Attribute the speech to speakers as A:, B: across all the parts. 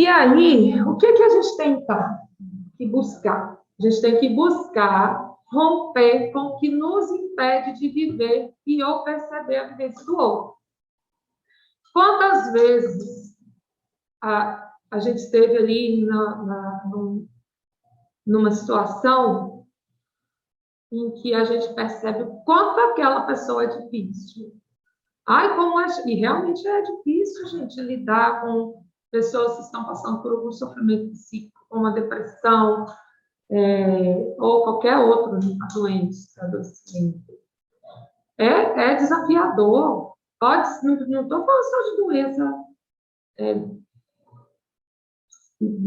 A: E aí, o que a gente tem, então, que buscar? A gente tem que buscar romper com o que nos impede de viver e ou perceber a vivência do outro. Quantas vezes a gente esteve ali numa situação em que a gente percebe o quanto aquela pessoa é difícil. Ai, como é... E realmente é difícil, gente, lidar com pessoas que estão passando por algum sofrimento psíquico, como a depressão, ou qualquer outra doença, adoecimento. É desafiador. Não estou falando só de doença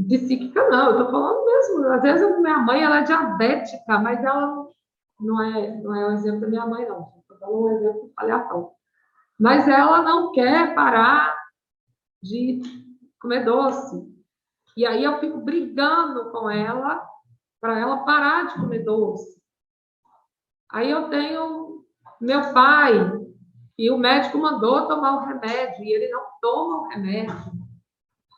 A: psíquica, não. Eu estou falando mesmo. Às vezes, minha mãe ela é diabética, mas ela não é o exemplo da minha mãe, não. Estou falando um exemplo aleatório. Mas ela não quer parar de comer doce. E aí eu fico brigando com ela para ela parar de comer doce. Aí eu tenho meu pai, e o médico mandou tomar o remédio, e ele não toma o remédio.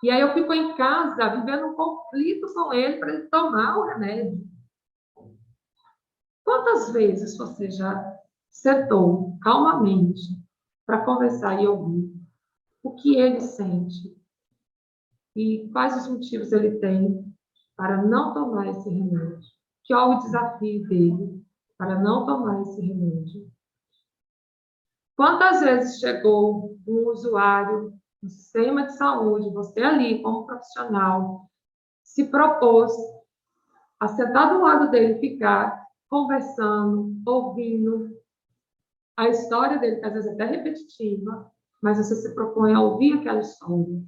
A: E aí eu fico em casa, vivendo um conflito com ele para ele tomar o remédio. Quantas vezes você já sentou calmamente para conversar e ouvir o que ele sente e quais os motivos ele tem para não tomar esse remédio? Qual o desafio dele para não tomar esse remédio? Quantas vezes chegou um usuário do sistema de saúde, você ali, como profissional, se propôs a sentar do lado dele, ficar conversando, ouvindo a história dele, que às vezes é até repetitiva, mas você se propõe a ouvir aquela história,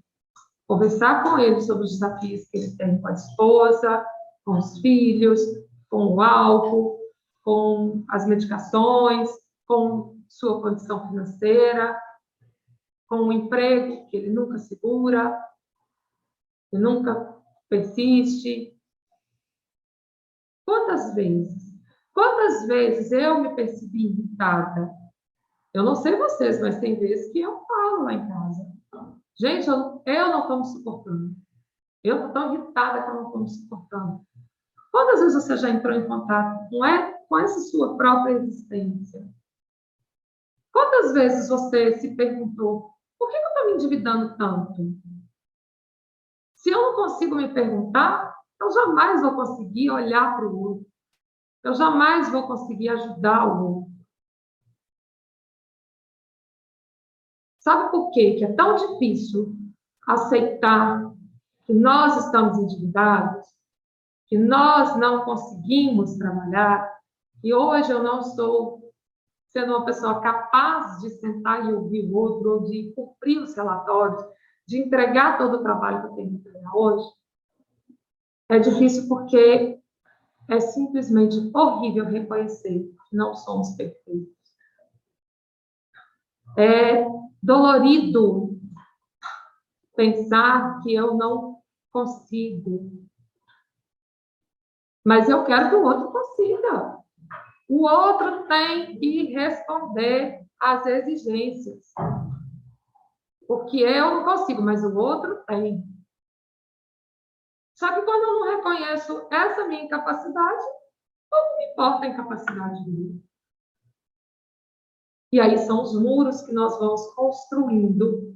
A: conversar com ele sobre os desafios que ele tem com a esposa, com os filhos, com o álcool, com as medicações, com sua condição financeira, com o emprego que ele nunca segura, que nunca persiste. Quantas vezes? Quantas vezes eu me percebi irritada? Eu não sei vocês, mas tem vezes que eu falo lá em casa. Gente, eu não estou me suportando. Eu estou tão irritada que eu não estou me suportando. Quantas vezes você já entrou em contato com essa sua própria existência? Quantas vezes você se perguntou, por que eu estou me endividando tanto? Se eu não consigo me perguntar, eu jamais vou conseguir olhar para o outro. Eu jamais vou conseguir ajudar o outro. Sabe por quê que é tão difícil aceitar que nós estamos endividados, que nós não conseguimos trabalhar, que hoje eu não estou sendo uma pessoa capaz de sentar e ouvir o outro, ou de cumprir os relatórios, de entregar todo o trabalho que eu tenho que entregar hoje? É difícil porque é simplesmente horrível reconhecer que não somos perfeitos. É dolorido pensar que eu não consigo. Mas eu quero que o outro consiga. O outro tem que responder às exigências. Porque eu não consigo, mas o outro tem. Só que quando eu não reconheço essa minha incapacidade, pouco me importa a incapacidade dele. E aí são os muros que nós vamos construindo,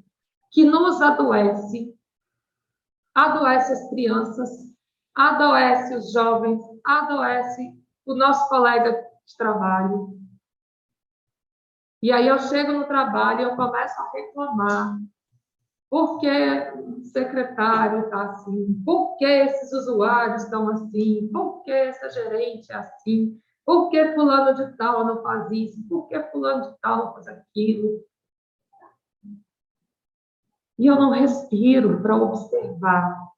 A: que nos adoece as crianças, adoece os jovens, adoece o nosso colega de trabalho. E aí eu chego no trabalho e eu começo a reclamar. Por que o secretário está assim? Por que esses usuários estão assim? Por que essa gerente é assim? Por que fulano de tal não faz isso? Por que fulano de tal não faz aquilo? E eu não respiro para observar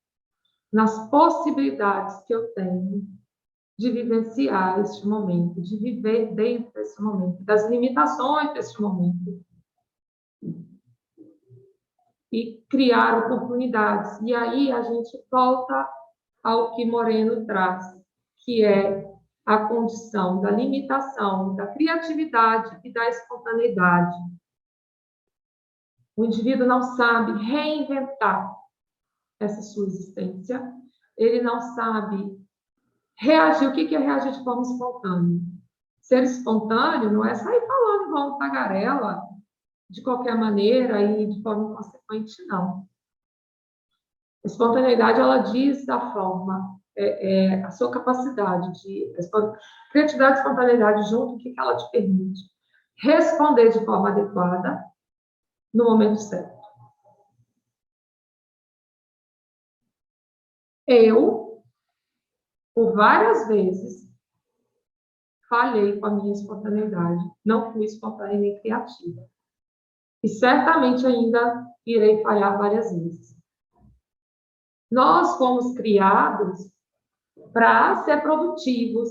A: nas possibilidades que eu tenho de vivenciar este momento, de viver dentro desse momento, das limitações desse momento. E criar oportunidades. E aí a gente volta ao que Moreno traz, que é a condição da limitação, da criatividade e da espontaneidade. O indivíduo não sabe reinventar essa sua existência, ele não sabe reagir. O que é reagir de forma espontânea? Ser espontâneo não é sair falando igual uma tagarela, de qualquer maneira e de forma inconsequente, não. A espontaneidade, ela diz da forma, a sua capacidade de... Criatividade e espontaneidade junto, o que ela te permite? Responder de forma adequada no momento certo. Eu, por várias vezes, falhei com a minha espontaneidade. Não fui espontânea nem criativa. E certamente ainda irei falhar várias vezes. Nós fomos criados para ser produtivos.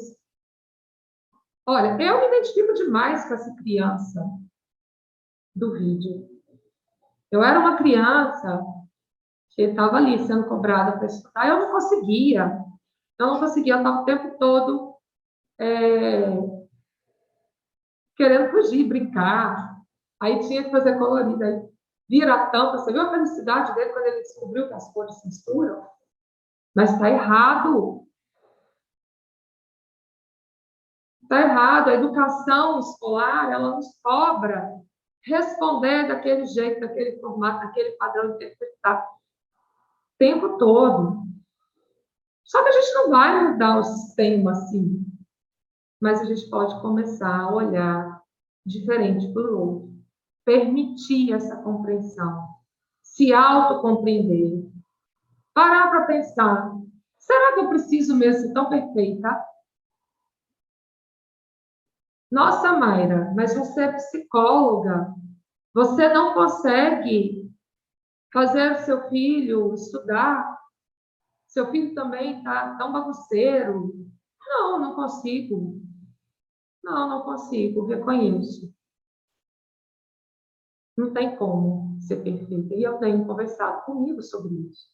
A: Olha, eu me identifico demais com essa criança do vídeo. Eu era uma criança que estava ali sendo cobrada para estudar, eu não conseguia. Eu estava o tempo todo querendo fugir, brincar. Aí tinha que fazer colorida. Aí vira a tampa. Você viu a felicidade dele quando ele descobriu que as cores se misturam? Mas está errado. Está errado. A educação escolar, ela nos cobra responder daquele jeito, daquele formato, daquele padrão interpretar o tempo todo. Só que a gente não vai mudar o sistema assim. Mas a gente pode começar a olhar diferente para o outro. Permitir essa compreensão. Se autocompreender. Parar para pensar. Será que eu preciso mesmo ser tão perfeita? Nossa, Mayra, mas você é psicóloga. Você não consegue fazer seu filho estudar? Seu filho também está tão bagunceiro. Não, não consigo. Não consigo, reconheço. Não tem como ser perfeita. E eu tenho conversado comigo sobre isso.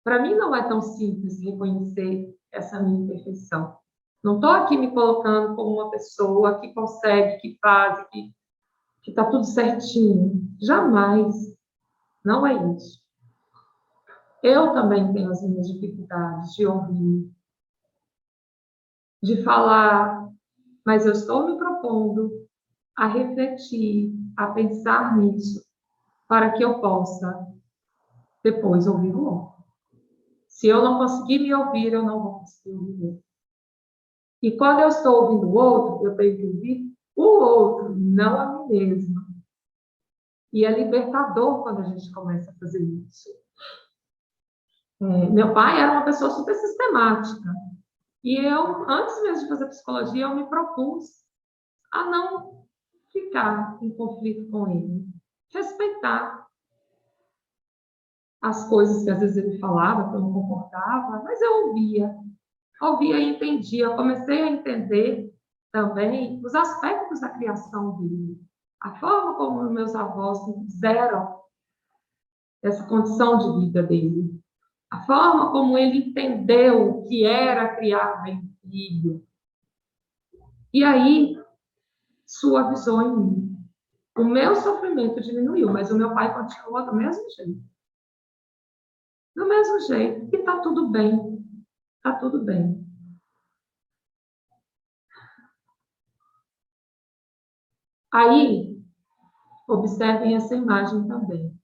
A: Para mim não é tão simples reconhecer essa minha imperfeição. Não estou aqui me colocando como uma pessoa que consegue, que faz, que está tudo certinho. Jamais. Não é isso. Eu também tenho as minhas dificuldades de ouvir, de falar, mas eu estou me propondo a refletir, a pensar nisso, para que eu possa depois ouvir o outro. Se eu não conseguir me ouvir, eu não vou conseguir ouvir o outro. E quando eu estou ouvindo o outro, eu tenho que ouvir o outro, não a mim mesma. E é libertador quando a gente começa a fazer isso. Meu pai era uma pessoa super sistemática. E eu, antes mesmo de fazer psicologia, eu me propus a não ficar em conflito com ele. Respeitar as coisas que às vezes ele falava, que eu não concordava, mas eu ouvia e entendia. Eu comecei a entender também os aspectos da criação dele, a forma como meus avós fizeram essa condição de vida dele, a forma como ele entendeu o que era criar bem filho. E aí, suavizou em mim. O meu sofrimento diminuiu, mas o meu pai continua do mesmo jeito. Do mesmo jeito. E tá tudo bem. Tá tudo bem. Aí, observem essa imagem também.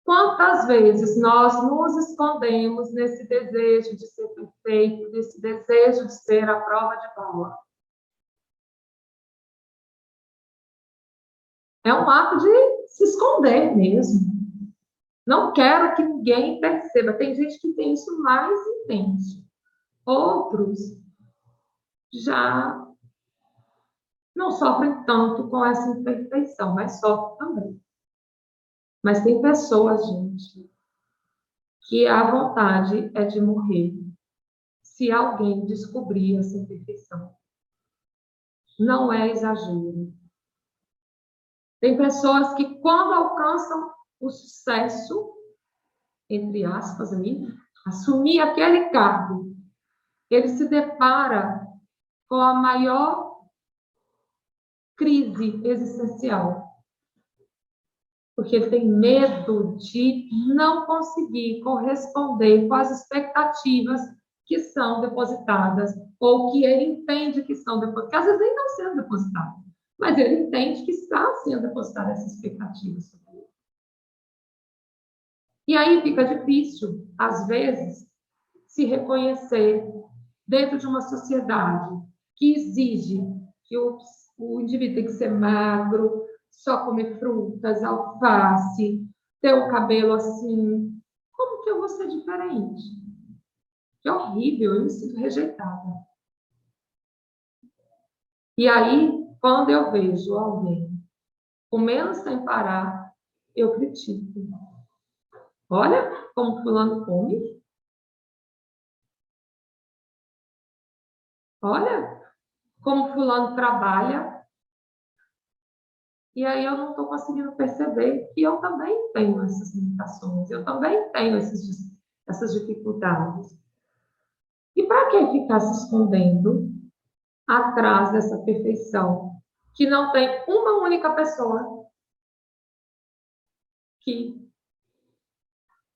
A: Quantas vezes nós nos escondemos nesse desejo de ser perfeito, nesse desejo de ser a prova de bala? É um ato de se esconder mesmo. Não quero que ninguém perceba. Tem gente que tem isso mais intenso. Outros já não sofrem tanto com essa imperfeição, mas sofrem também. Mas tem pessoas, gente, que a vontade é de morrer se alguém descobrir essa imperfeição. Não é exagero. Tem pessoas que, quando alcançam o sucesso, entre aspas, assumir aquele cargo, ele se depara com a maior crise existencial. Porque ele tem medo de não conseguir corresponder com as expectativas que são depositadas, ou que ele entende que são depositadas, que às vezes nem estão sendo depositadas, mas ele entende que está sendo depositada essa expectativa sobre ele. E aí fica difícil, às vezes, se reconhecer dentro de uma sociedade que exige que o indivíduo tem que ser magro, só comer frutas, alface, ter o cabelo assim. Como que eu vou ser diferente? Que horrível, eu me sinto rejeitada. E aí, quando eu vejo alguém comendo sem parar, eu critico. Olha como fulano come. Olha como fulano trabalha. E aí eu não estou conseguindo perceber que eu também tenho essas limitações, eu também tenho essas dificuldades. E para que ficar se escondendo atrás dessa perfeição que não tem uma única pessoa que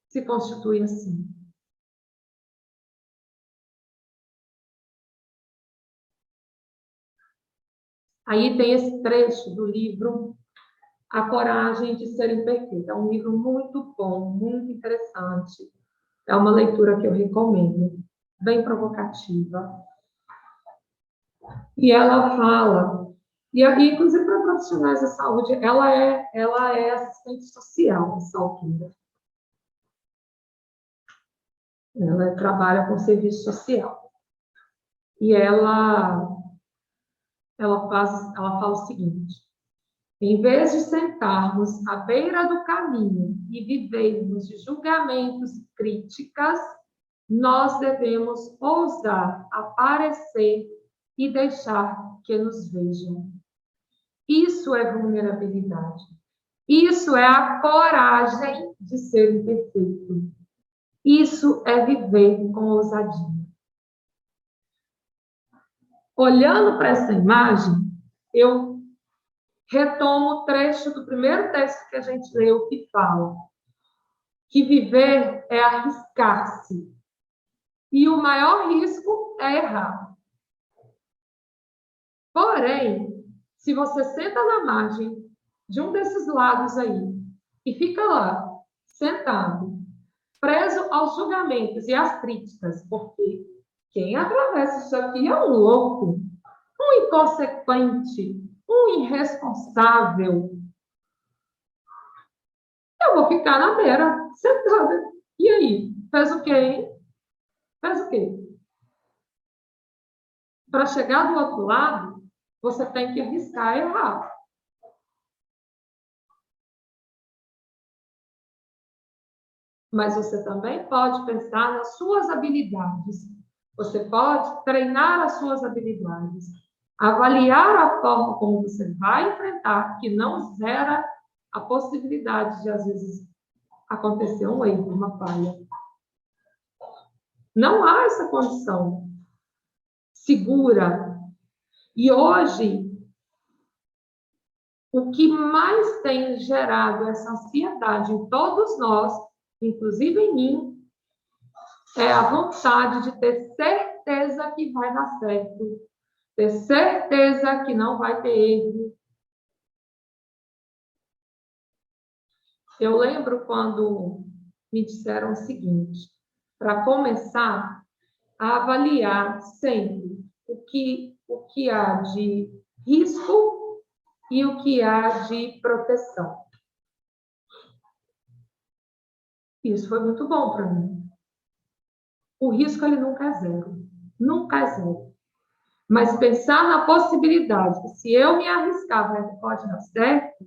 A: se constitui assim? Aí tem esse trecho do livro A Coragem de Ser Imperfeita. É um livro muito bom, muito interessante. É uma leitura que eu recomendo, bem provocativa. E ela fala, e aqui, inclusive para profissionais da saúde, ela é assistente social nessa altura. Ela trabalha com serviço social. E ela fala o seguinte: em vez de sentarmos à beira do caminho e vivermos de julgamentos e críticas, nós devemos ousar aparecer e deixar que nos vejam. Isso é vulnerabilidade. Isso é a coragem de ser imperfeito. Isso é viver com ousadia. Olhando para essa imagem, eu retomo o trecho do primeiro texto que a gente leu, que fala que viver é arriscar-se. E o maior risco é errar. Porém, se você senta na margem de um desses lados aí e fica lá, sentado, preso aos julgamentos e às críticas, porque quem atravessa isso aqui é um louco, um inconsequente, um irresponsável. Eu vou ficar na beira, sentada. E aí? Fez o quê, hein? Fez o quê? Para chegar do outro lado, você tem que arriscar errar. Mas você também pode pensar nas suas habilidades. Você pode treinar as suas habilidades, avaliar a forma como você vai enfrentar, que não zera a possibilidade de, às vezes, acontecer um erro, uma falha. Não há essa condição segura. E hoje, o que mais tem gerado essa ansiedade em todos nós, inclusive em mim, é a vontade de ter certeza que vai dar certo, ter certeza que não vai ter erro. Eu lembro quando me disseram o seguinte: para começar a avaliar sempre o que há de risco e o que há de proteção. Isso foi muito bom para mim. O risco ele nunca é zero, nunca é zero. Mas pensar na possibilidade que se eu me arriscar, pode dar certo,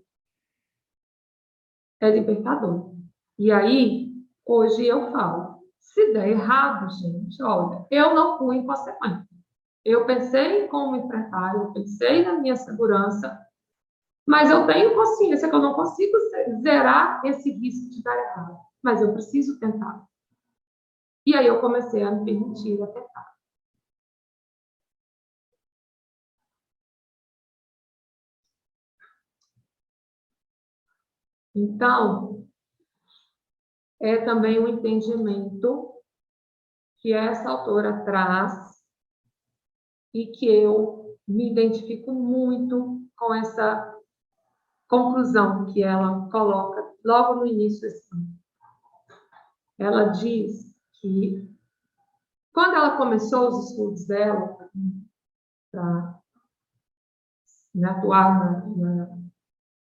A: é libertador. E aí, hoje eu falo, se der errado, gente, olha, eu não fui inconsequente. Eu pensei em como enfrentar, eu pensei na minha segurança, mas eu tenho consciência que eu não consigo zerar esse risco de dar errado. Mas eu preciso tentar. E aí eu comecei a me permitir a tentar. Então, é também um entendimento que essa autora traz e que eu me identifico muito com essa conclusão que ela coloca logo no início desse livro. Ela diz que, quando ela começou os estudos dela para atuar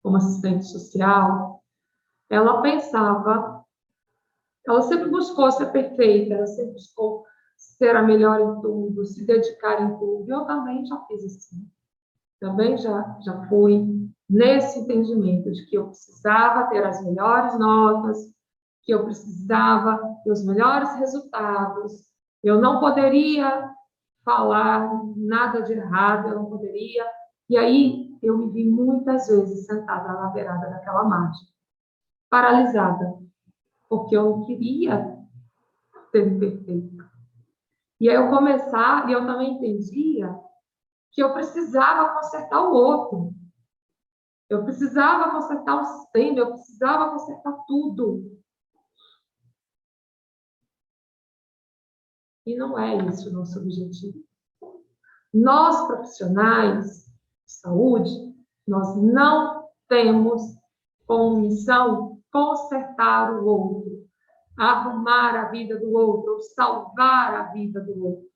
A: como assistente social, ela pensava, ela sempre buscou ser perfeita, ela sempre buscou ser a melhor em tudo, se dedicar em tudo. Eu também já fiz assim. Também já fui nesse entendimento de que eu precisava ter as melhores notas, que eu precisava ter os melhores resultados, eu não poderia falar nada de errado, eu não poderia. E aí eu me vi muitas vezes sentada na beirada daquela margem, paralisada, porque eu não queria ser perfeita. E aí e eu também entendia que eu precisava consertar o outro. Eu precisava consertar o sistema, eu precisava consertar tudo. E não é isso o nosso objetivo. Nós, profissionais de saúde, nós não temos como missão consertar o outro, arrumar a vida do outro, ou salvar a vida do outro.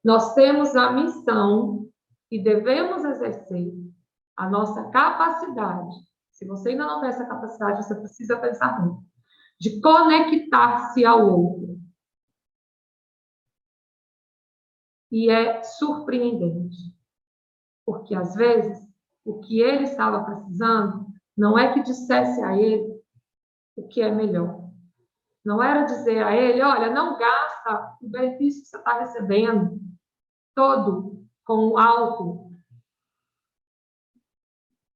A: Nós temos a missão e devemos exercer a nossa capacidade. Se você ainda não tem essa capacidade, você precisa pensar muito, de conectar-se ao outro. E é surpreendente, porque às vezes o que ele estava precisando não é que dissesse a ele o que é melhor. Não era dizer a ele, olha, não gasta o benefício que você está recebendo todo com o álcool.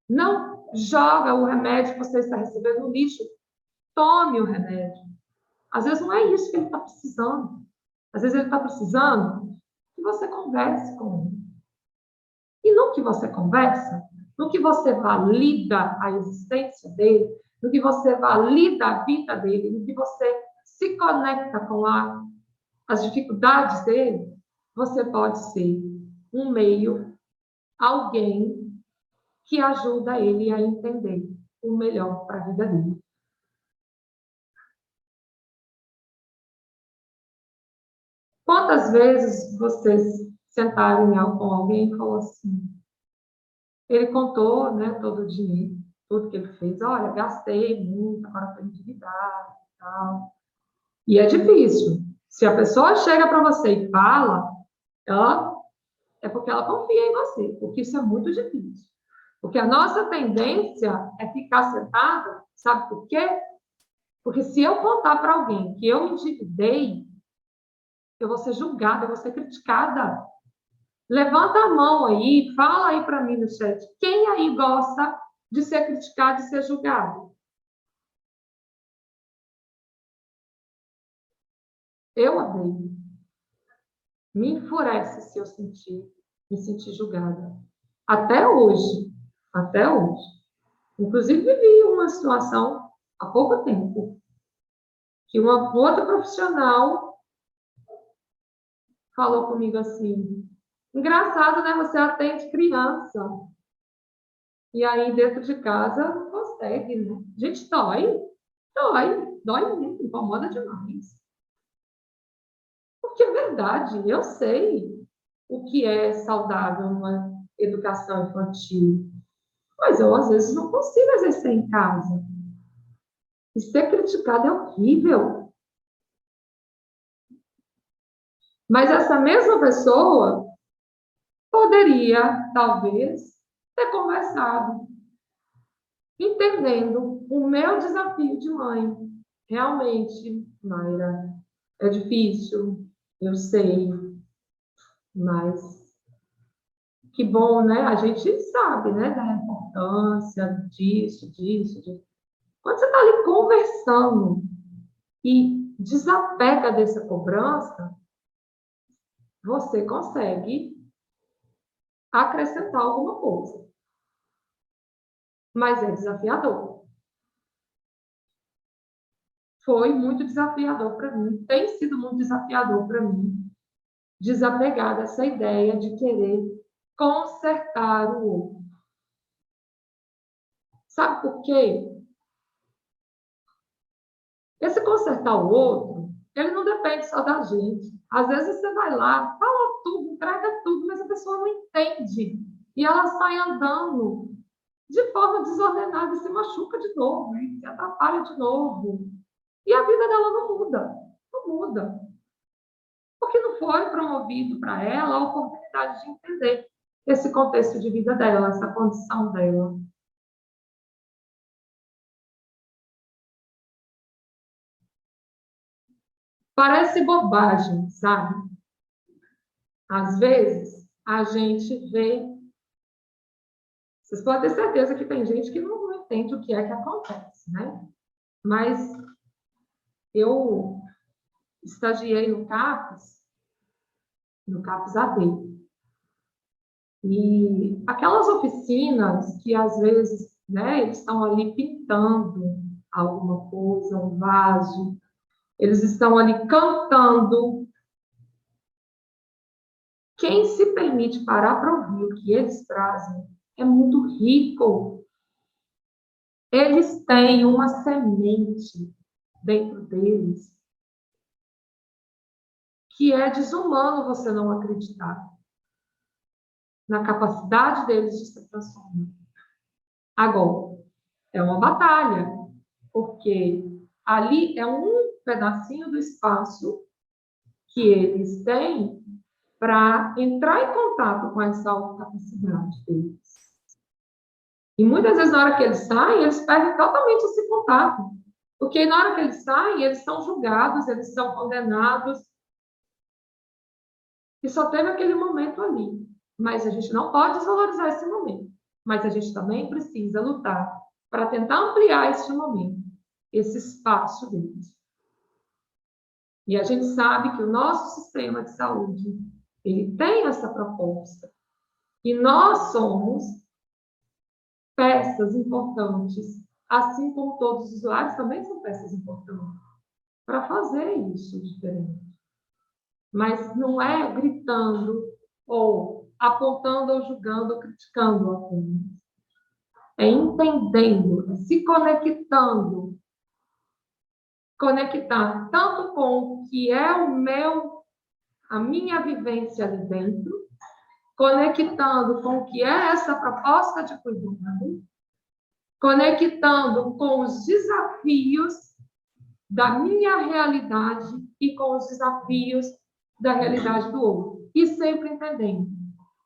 A: Não joga o remédio que você está recebendo no lixo. Tome o remédio. Às vezes não é isso que ele está precisando. Às vezes ele está precisando que você converse com ele. E no que você conversa, no que você valida a existência dele, no que você valida a vida dele, no que você se conecta com as dificuldades dele, você pode ser um meio, alguém que ajuda ele a entender o melhor para a vida dele. Quantas vezes vocês sentaram com alguém e falaram assim, ele contou, né, todo o dinheiro, tudo que ele fez, olha, gastei muito, agora estou endividado e tal. E é difícil. Se a pessoa chega para você e fala, é porque ela confia em você, porque isso é muito difícil. Porque a nossa tendência é ficar sentada, sabe por quê? Porque se eu contar para alguém que eu endividei, eu vou ser julgada, eu vou ser criticada. Levanta a mão aí, fala aí para mim no chat. Quem aí gosta de ser criticado e ser julgado? Eu odeio. Me enfurece se eu me sentir julgada. Até hoje. Até hoje. Inclusive, vivi uma situação há pouco tempo que uma outra profissional falou comigo assim, engraçado, né? Você atende criança. E aí, dentro de casa, consegue, né? Gente, dói muito, incomoda demais. Porque é verdade, eu sei o que é saudável numa educação infantil, mas eu, às vezes, não consigo exercer em casa. E ser criticado é horrível. Mas essa mesma pessoa poderia, talvez, ter conversado, entendendo o meu desafio de mãe. Realmente, Mayra, é difícil, eu sei, mas que bom, né? A gente sabe, né, da importância disso. Quando você está ali conversando e desapega dessa cobrança, você consegue acrescentar alguma coisa. Mas é desafiador. foi muito desafiador para mim, tem sido muito desafiador para mim, desapegar dessa ideia de querer consertar o outro. Sabe por quê? Esse consertar o outro, ele não depende só da gente. Às vezes você vai lá, fala tudo, entrega tudo, mas a pessoa não entende. E ela sai andando de forma desordenada e se machuca de novo, se atrapalha de novo. E a vida dela não muda. Não muda. Porque não foi promovido para ela a oportunidade de entender esse contexto de vida dela, essa condição dela. Parece bobagem, sabe? Às vezes, a gente vê. Vocês podem ter certeza que tem gente que não entende o que é que acontece, né? Mas eu estagiei no CAPES AD. E aquelas oficinas que, às vezes, né, eles estão ali pintando alguma coisa, um vaso, eles estão ali cantando. Quem se permite parar para ouvir o que eles trazem é muito rico. Eles têm uma semente dentro deles que é desumano você não acreditar na capacidade deles de se transformar. Agora, é uma batalha, porque ali é um pedacinho do espaço que eles têm para entrar em contato com essa autocapacidade deles. E muitas vezes, na hora que eles saem, eles perdem totalmente esse contato. Porque na hora que eles saem, eles são julgados, eles são condenados. E só teve aquele momento ali. Mas a gente não pode desvalorizar esse momento. Mas a gente também precisa lutar para tentar ampliar esse momento, esse espaço deles. E a gente sabe que o nosso sistema de saúde, ele tem essa proposta. E nós somos peças importantes, assim como todos os usuários também são peças importantes, para fazer isso diferente. Mas não é gritando, ou apontando, ou julgando, ou criticando apenas. É entendendo, se conectando. Conectar tanto com o que é a minha vivência ali dentro, conectando com o que é essa proposta de cuidado, conectando com os desafios da minha realidade e com os desafios da realidade do outro. E sempre entendendo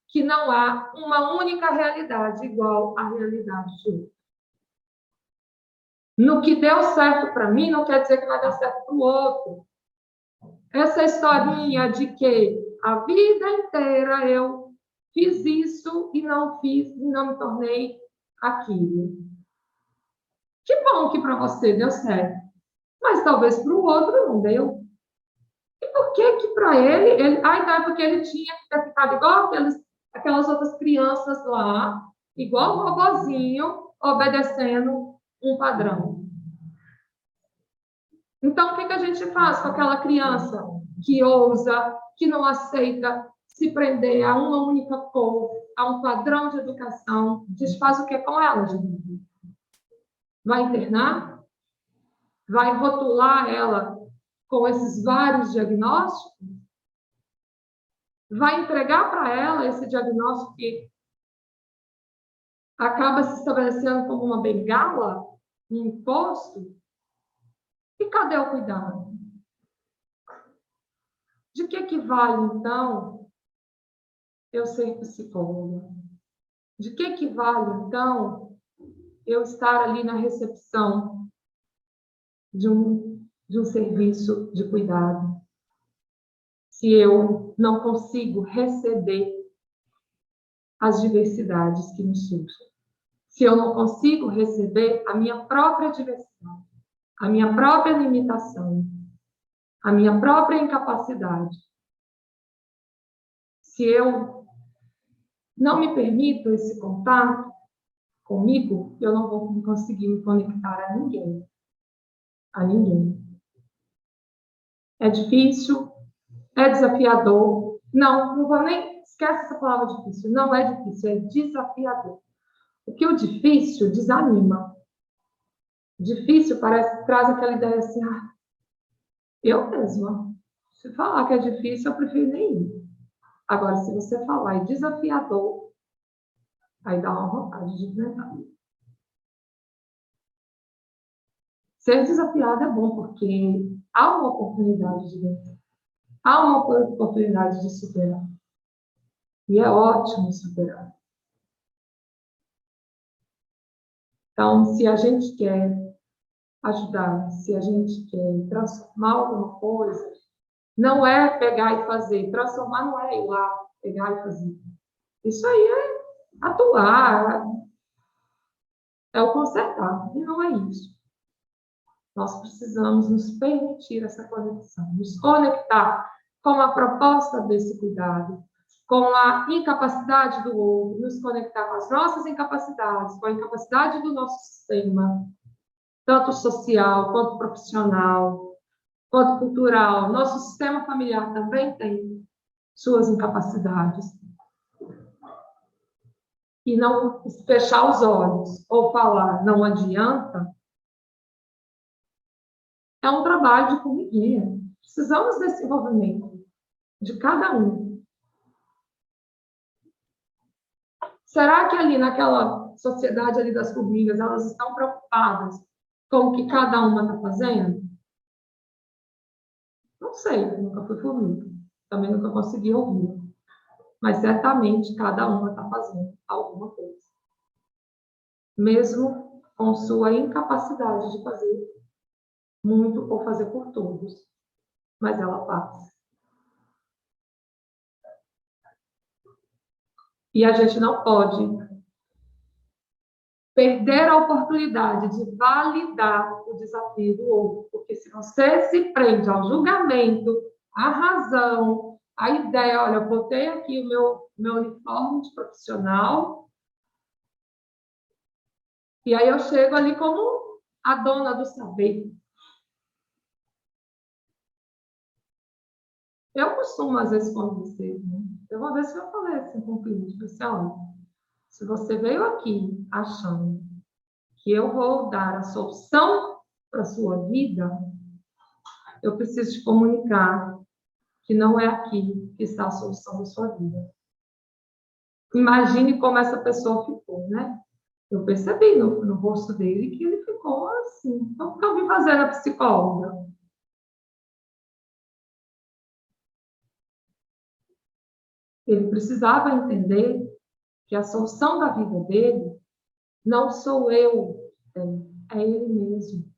A: que não há uma única realidade igual à realidade de outro. No que deu certo para mim, não quer dizer que vai dar certo para o outro. Essa historinha de que a vida inteira eu fiz isso e não fiz, e não me tornei aquilo. Que bom que para você deu certo, mas talvez para o outro não deu. E por que para ele... então é porque ele tinha que ter ficado igual aquelas outras crianças lá, igual um robozinho, obedecendo um padrão. Então, o que a gente faz com aquela criança que ousa, que não aceita se prender a uma única cor, a um padrão de educação? A gente faz o que com ela, gente? Vai internar? Vai rotular ela com esses vários diagnósticos? Vai entregar para ela esse diagnóstico que acaba se estabelecendo como uma bengala, um imposto? E cadê o cuidado? De que vale, então, eu ser psicóloga? De que vale, então, eu estar ali na recepção de um serviço de cuidado, se eu não consigo receber as diversidades que me surgem? Se eu não consigo receber a minha própria diversidade, a minha própria limitação, a minha própria incapacidade? Se eu não me permito esse contato comigo, eu não vou conseguir me conectar a ninguém. A ninguém. É difícil? É desafiador? Não vou nem... Esquece essa palavra difícil. Não é difícil, é desafiador. Porque o difícil desanima. Difícil parece, traz aquela ideia assim, eu mesma, se falar que é difícil, eu prefiro nem ir. Agora, se você falar é desafiador, aí dá uma vontade de enfrentar. Ser desafiado é bom, porque há uma oportunidade de vencer. Há uma oportunidade de superar. E é ótimo superar. Então, se a gente quer ajudar, se a gente quer transformar alguma coisa, não é pegar e fazer. Transformar não é ir lá, pegar e fazer. Isso aí é atuar, é o consertar. E não é isso. Nós precisamos nos permitir essa conexão, nos conectar com a proposta desse cuidado, com a incapacidade do outro, nos conectar com as nossas incapacidades, com a incapacidade do nosso sistema, tanto social quanto profissional, quanto cultural. Nosso sistema familiar também tem suas incapacidades. E não fechar os olhos ou falar não adianta, é um trabalho de formiguinha. Precisamos desse envolvimento de cada um. Será que ali naquela sociedade ali das formigas, elas estão preocupadas com o que cada uma está fazendo? Não sei, nunca fui formiga. Também nunca consegui ouvir. Mas certamente cada uma está fazendo alguma coisa. Mesmo com sua incapacidade de fazer muito ou fazer por todos. Mas ela faz. E a gente não pode perder a oportunidade de validar o desafio do outro. Porque se você se prende ao julgamento, à razão, à ideia, olha, eu botei aqui o meu uniforme de profissional, e aí eu chego ali como a dona do saber. Eu costumo, às vezes, convencer, né? Uma vez que eu falei assim com o cliente, disse, olha, se você veio aqui achando que eu vou dar a solução para a sua vida, eu preciso te comunicar que não é aqui que está a solução da sua vida. Imagine como essa pessoa ficou, né? Eu percebi no rosto dele que ele ficou assim. Então, o que eu vim fazer na psicóloga? Ele precisava entender que a solução da vida dele não sou eu, é ele mesmo.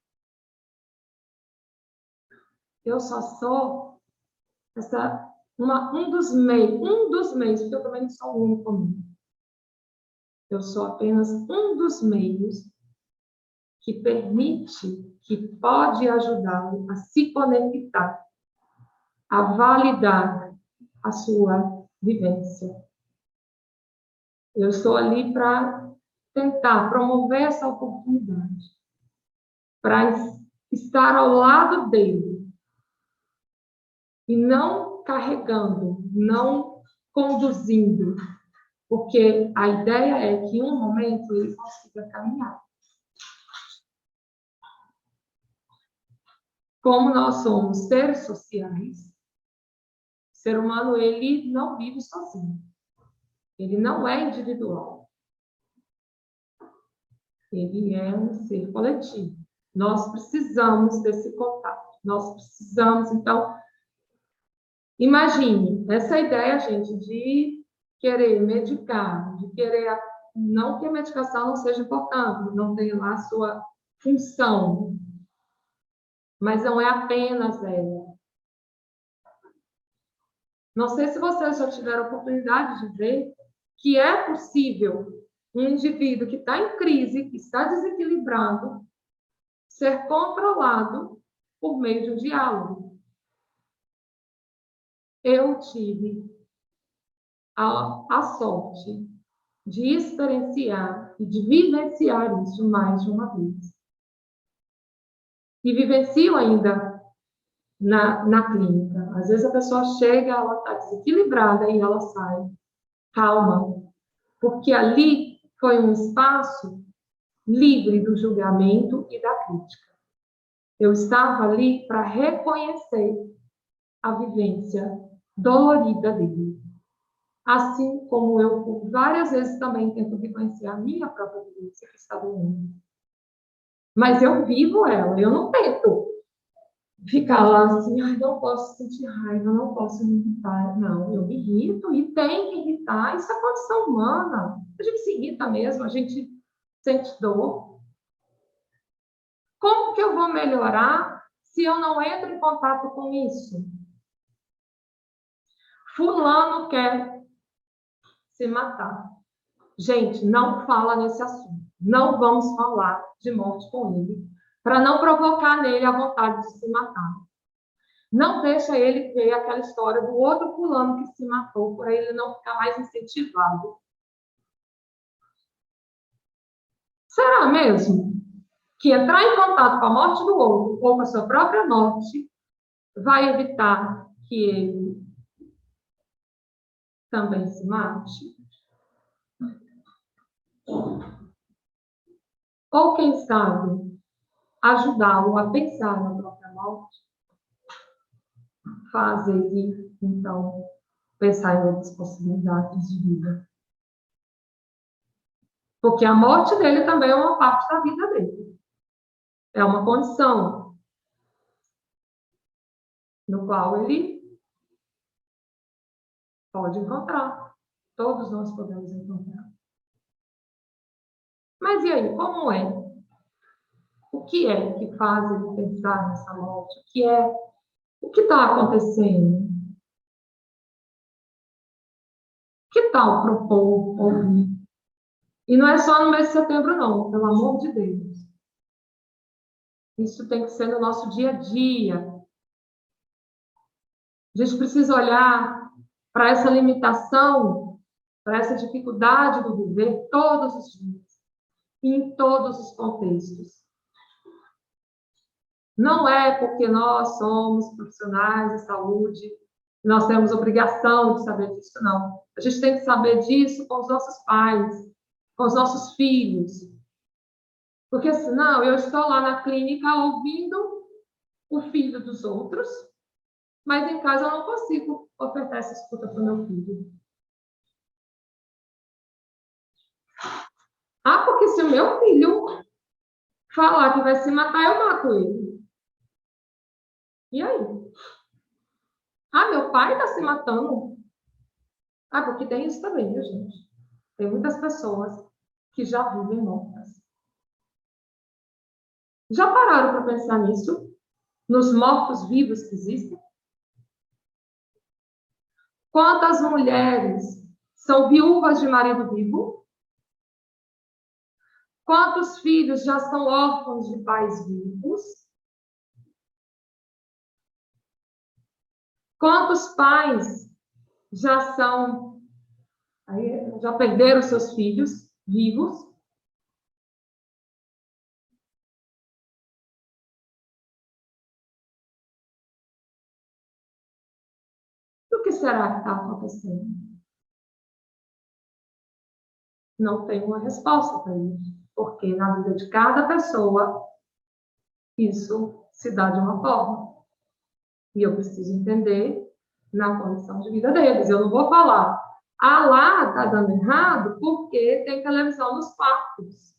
A: Eu só sou um dos meios, porque eu também não sou o único meio. Eu sou apenas um dos meios que permite, que pode ajudá-lo a se conectar, a validar a sua vivência. Eu estou ali para tentar promover essa oportunidade, para estar ao lado dele e não carregando, não conduzindo, porque a ideia é que em um momento ele consiga caminhar. Como nós somos seres sociais, o ser humano ele não vive sozinho. Ele não é individual. Ele é um ser coletivo. Nós precisamos desse contato. Nós precisamos, então, imagine essa ideia, gente, de querer medicar, de querer, não que a medicação não seja importante, não tenha lá a sua função, mas não é apenas ela. Não sei se vocês já tiveram a oportunidade de ver que é possível um indivíduo que está em crise, que está desequilibrado, ser controlado por meio de um diálogo. Eu tive a sorte de experienciar e de vivenciar isso mais de uma vez. E vivencio ainda na clínica. Às vezes a pessoa chega, ela está desequilibrada e ela sai. Calma, porque ali foi um espaço livre do julgamento e da crítica. Eu estava ali para reconhecer a vivência dolorida dele. Assim como eu, por várias vezes, também tento reconhecer a minha própria vivência que está doendo. Mas eu vivo ela, eu não tento ficar lá assim, ai, não posso sentir raiva, não posso me irritar. Não, eu me irrito e tem que irritar, isso é condição humana. A gente se irrita mesmo, a gente sente dor. Como que eu vou melhorar se eu não entro em contato com isso? Fulano quer se matar. Gente, não fala nesse assunto. Não vamos falar de morte com ele, para não provocar nele a vontade de se matar. Não deixa ele ver aquela história do outro fulano que se matou, para ele não ficar mais incentivado. Será mesmo que entrar em contato com a morte do outro ou com a sua própria morte vai evitar que ele também se mate? Ou, quem sabe, ajudá-lo a pensar na própria morte? Faz ele, então, pensar em outras possibilidades de vida. Porque a morte dele também é uma parte da vida dele. É uma condição no qual ele pode encontrar. Todos nós podemos encontrar. Mas e aí, como é? O que é que faz ele pensar nessa morte? O que está acontecendo? Que tal propor ouvir? E não é só no mês de setembro, não, pelo amor de Deus. Isso tem que ser no nosso dia a dia. A gente precisa olhar para essa limitação, para essa dificuldade do viver todos os dias, em todos os contextos. Não é porque nós somos profissionais de saúde, nós temos obrigação de saber disso, não. A gente tem que saber disso com os nossos pais, com os nossos filhos. Porque senão eu estou lá na clínica ouvindo o filho dos outros, mas em casa eu não consigo ofertar essa escuta para o meu filho. Ah, porque se o meu filho falar que vai se matar, eu mato ele. E aí? Ah, meu pai está se matando. Ah, porque tem isso também, viu, gente? Tem muitas pessoas que já vivem mortas. Já pararam para pensar nisso? Nos mortos-vivos que existem? Quantas mulheres são viúvas de marido vivo? Quantos filhos já são órfãos de pais vivos? Quantos pais já perderam seus filhos vivos? O que será que está acontecendo? Não tem uma resposta para isso, porque na vida de cada pessoa isso se dá de uma forma. E eu preciso entender na condição de vida deles. Eu não vou falar, ah, lá está dando errado porque tem televisão nos quartos.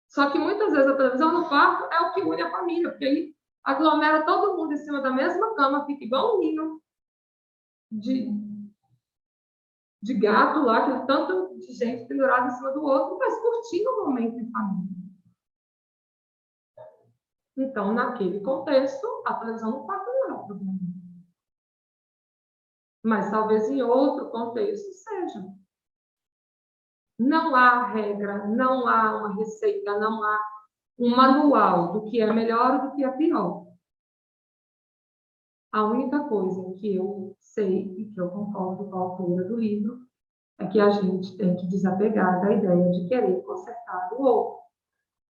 A: Só que muitas vezes a televisão no quarto é o que une a família, porque aí aglomera todo mundo em cima da mesma cama, fica igual um ninho de gato lá, aquele tanto de gente pendurada em cima do outro, mas curtindo o momento em família. Então, naquele contexto, a televisão no quarto não é um problema. Mas talvez em outro contexto seja. Não há regra, não há uma receita, não há um manual do que é melhor e do que é pior. A única coisa que eu sei e que eu concordo com a autora do livro é que a gente tem que desapegar da ideia de querer consertar o outro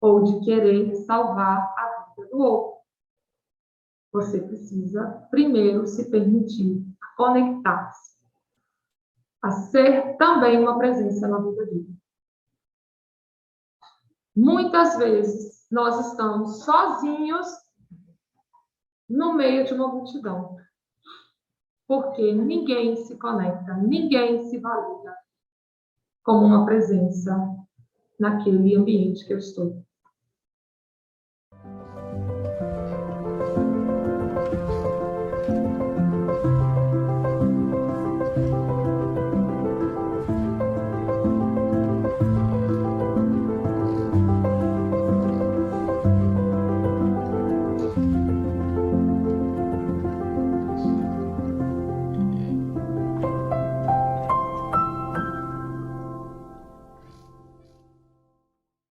A: ou de querer salvar a vida do outro. você precisa primeiro se permitir conectar-se, a ser também uma presença na vida dele. Muitas vezes nós estamos sozinhos no meio de uma multidão, porque ninguém se conecta, ninguém se valida como uma presença naquele ambiente que eu estou.